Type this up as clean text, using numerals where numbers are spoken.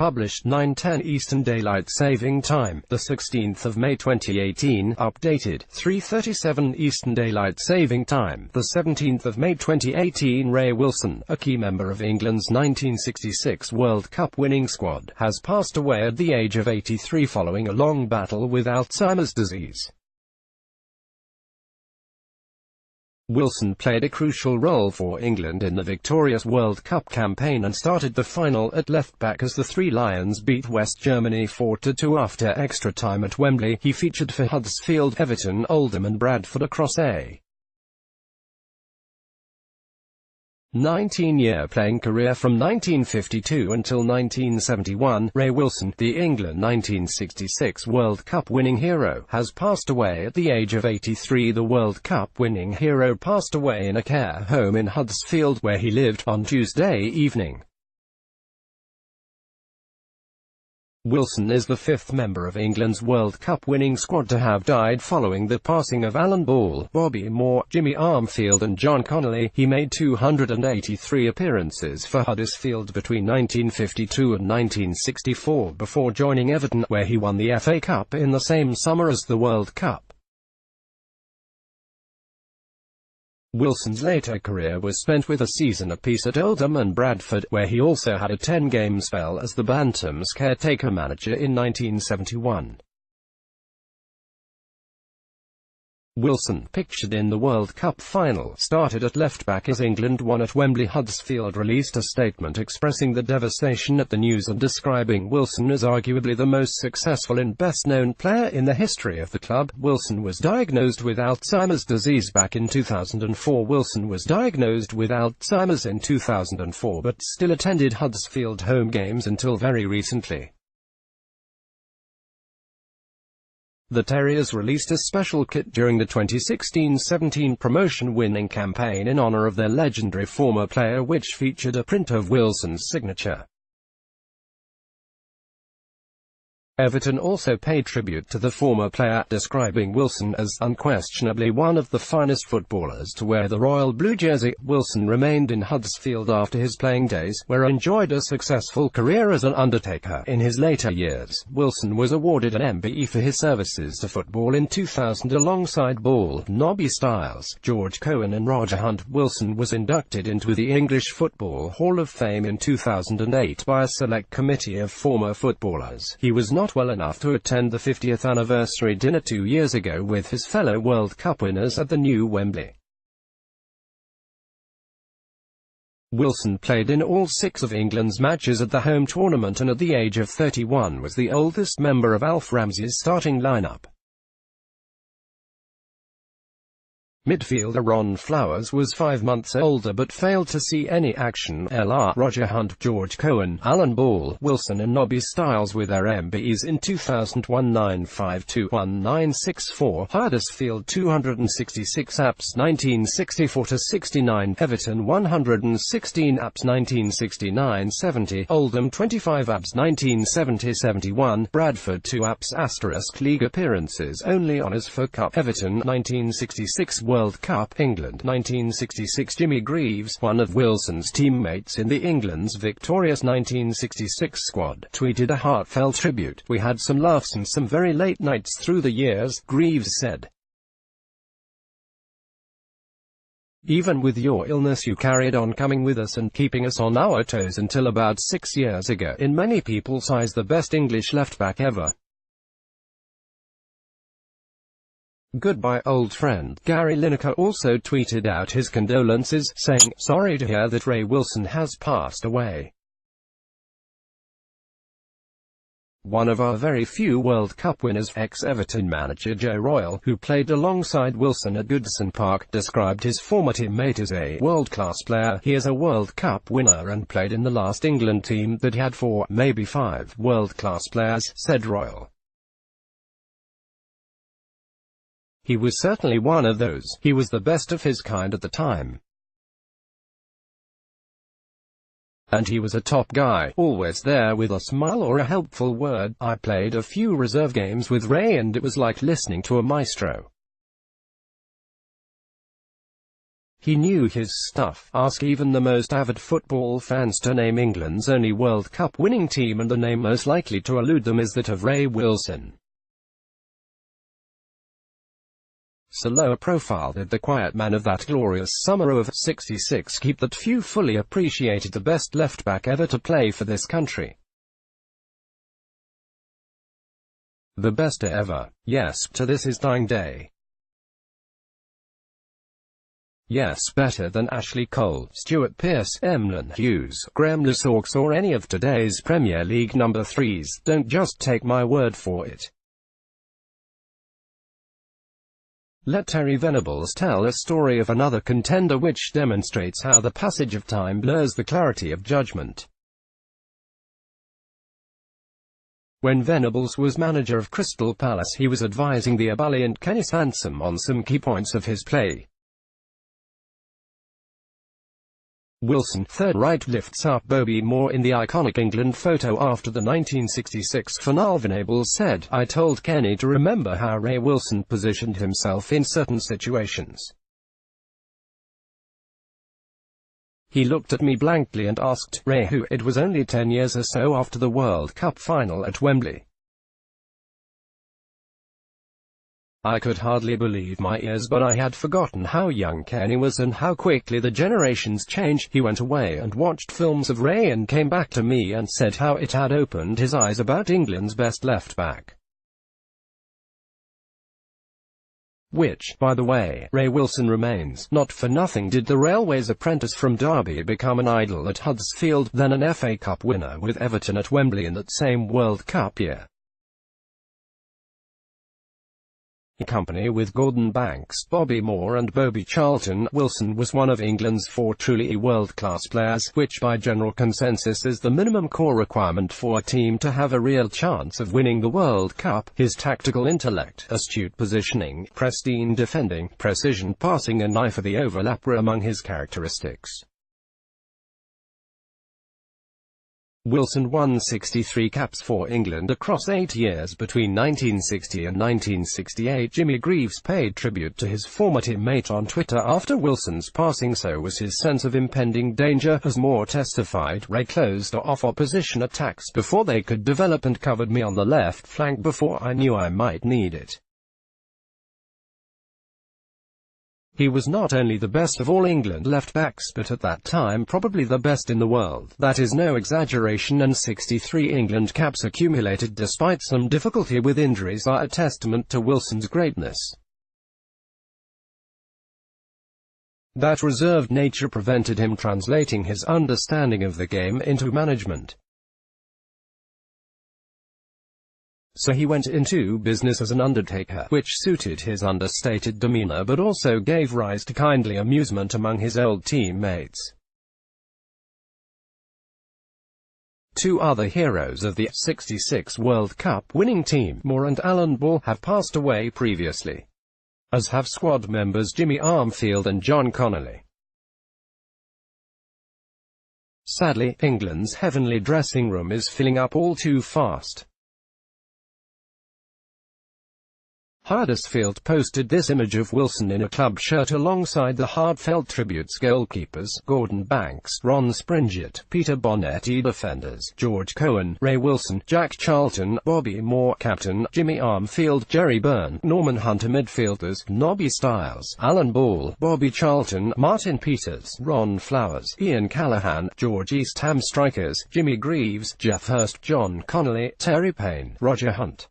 published 9:10 Eastern Daylight Saving Time, the 16th of May 2018, updated 3:37 Eastern Daylight Saving Time, the 17th of May 2018. Ray Wilson, a key member of England's 1966 World Cup winning squad, has passed away at the age of 83 following a long battle with Alzheimer's disease. Wilson played a crucial role for England in the victorious World Cup campaign and started the final at left-back as the Three Lions beat West Germany 4-2 after extra time at Wembley. He featured for Huddersfield, Everton, Oldham and Bradford across a 19-year playing career from 1952 until 1971. Ray Wilson, the England 1966 World Cup winning hero, has passed away at the age of 83. The World Cup winning hero passed away in a care home in Huddersfield, where he lived, on Tuesday evening. Wilson is the fifth member of England's World Cup winning squad to have died following the passing of Alan Ball, Bobby Moore, Jimmy Armfield and John Connolly. He made 283 appearances for Huddersfield between 1952 and 1964 before joining Everton, where he won the FA Cup in the same summer as the World Cup. Wilson's later career was spent with a season apiece at Oldham and Bradford, where he also had a 10-game spell as the Bantams caretaker manager in 1971. Wilson, pictured in the World Cup final, started at left-back as England won at Wembley. Huddersfield released a statement expressing the devastation at the news and describing Wilson as arguably the most successful and best-known player in the history of the club. Wilson was diagnosed with Alzheimer's disease back in 2004. Wilson was diagnosed with Alzheimer's in 2004 but still attended Huddersfield home games until very recently. The Terriers released a special kit during the 2016-17 promotion-winning campaign in honor of their legendary former player, which featured a print of Wilson's signature. Everton also paid tribute to the former player, describing Wilson as unquestionably one of the finest footballers to wear the royal blue jersey. Wilson remained in Huddersfield after his playing days, where he enjoyed a successful career as an undertaker. In his later years, Wilson was awarded an MBE for his services to football in 2000 alongside Ball, Nobby Stiles, George Cohen and Roger Hunt. Wilson was inducted into the English Football Hall of Fame in 2008 by a select committee of former footballers. He was not well enough to attend the 50th anniversary dinner 2 years ago with his fellow World Cup winners at the new Wembley. Wilson played in all 6 of England's matches at the home tournament and at the age of 31 was the oldest member of Alf Ramsey's starting lineup. Midfielder Ron Flowers was 5 months older but failed to see any action. Lr. Roger Hunt, George Cohen, Alan Ball, Wilson and Nobby Stiles with their MBEs in 2001. 1964, Huddersfield 266 apps 1964-69, Everton 116 apps 1969-70, Oldham 25 apps 1970-71, Bradford 2 apps *, league appearances only honours for Cup, Everton 1966 World Cup, England 1966. Jimmy Greaves, one of Wilson's teammates in the England's victorious 1966 squad, tweeted a heartfelt tribute. "We had some laughs and some very late nights through the years," Greaves said. "Even with your illness you carried on coming with us and keeping us on our toes until about 6 years ago. In many people's eyes the best English left-back ever. Goodbye old friend." Gary Lineker also tweeted out his condolences, saying, "Sorry to hear that Ray Wilson has passed away. One of our very few World Cup winners." Ex-Everton manager Joe Royle, who played alongside Wilson at Goodison Park, described his former teammate as a world-class player. "He is a World Cup winner and played in the last England team that had 4, maybe 5 world-class players," said Royle. "He was certainly one of those. He was the best of his kind at the time. And he was a top guy, always there with a smile or a helpful word. I played a few reserve games with Ray and it was like listening to a maestro." He knew his stuff. Ask even the most avid football fans to name England's only World Cup winning team, and the name most likely to elude them is that of Ray Wilson. So low a profile did the quiet man of that glorious summer of '66 keep that few fully appreciated the best left-back ever to play for this country. The best ever, yes, to this his dying day. Yes, better than Ashley Cole, Stuart Pearce, Emlyn Hughes, Graham Lasaux, or any of today's Premier League number 3s, don't just take my word for it. Let Terry Venables tell a story of another contender which demonstrates how the passage of time blurs the clarity of judgment. When Venables was manager of Crystal Palace, he was advising the ebullient Kenny Sansom on some key points of his play. Wilson, third right, lifts up Bobby Moore in the iconic England photo after the 1966 finale. Venables said, "I told Kenny to remember how Ray Wilson positioned himself in certain situations. He looked at me blankly and asked, 'Ray who?' It was only 10 years or so after the World Cup final at Wembley. I could hardly believe my ears, but I had forgotten how young Kenny was and how quickly the generations change. He went away and watched films of Ray and came back to me and said how it had opened his eyes about England's best left-back. Which, by the way, Ray Wilson remains. Not for nothing did the railway's apprentice from Derby become an idol at Huddersfield, then an FA Cup winner with Everton at Wembley in that same World Cup year. In company with Gordon Banks, Bobby Moore and Bobby Charlton, Wilson was one of England's 4 truly world-class players, which by general consensus is the minimum core requirement for a team to have a real chance of winning the World Cup. His tactical intellect, astute positioning, pristine defending, precision passing and eye for the overlap were among his characteristics. Wilson won 63 caps for England across 8 years between 1960 and 1968. Jimmy Greaves paid tribute to his former teammate on Twitter after Wilson's passing. So was his sense of impending danger. As Moore testified, Ray closed off opposition attacks before they could develop and covered me on the left flank before I knew I might need it. He was not only the best of all England left-backs but at that time probably the best in the world. That is no exaggeration, and 63 England caps accumulated despite some difficulty with injuries are a testament to Wilson's greatness. That reserved nature prevented him translating his understanding of the game into management. So he went into business as an undertaker, which suited his understated demeanor but also gave rise to kindly amusement among his old teammates. 2 other heroes of the '66 World Cup winning team, Moore and Alan Ball, have passed away previously, as have squad members Jimmy Armfield and John Connolly. Sadly, England's heavenly dressing room is filling up all too fast. Huddersfield posted this image of Wilson in a club shirt alongside the heartfelt tributes goalkeepers, Gordon Banks, Ron Springett, Peter Bonetti, defenders, George Cohen, Ray Wilson, Jack Charlton, Bobby Moore, captain, Jimmy Armfield, Jerry Byrne, Norman Hunter, midfielders, Nobby Stiles, Alan Ball, Bobby Charlton, Martin Peters, Ron Flowers, Ian Callaghan, George Eastham, strikers, Jimmy Greaves, Jeff Hurst, John Connolly, Terry Payne, Roger Hunt.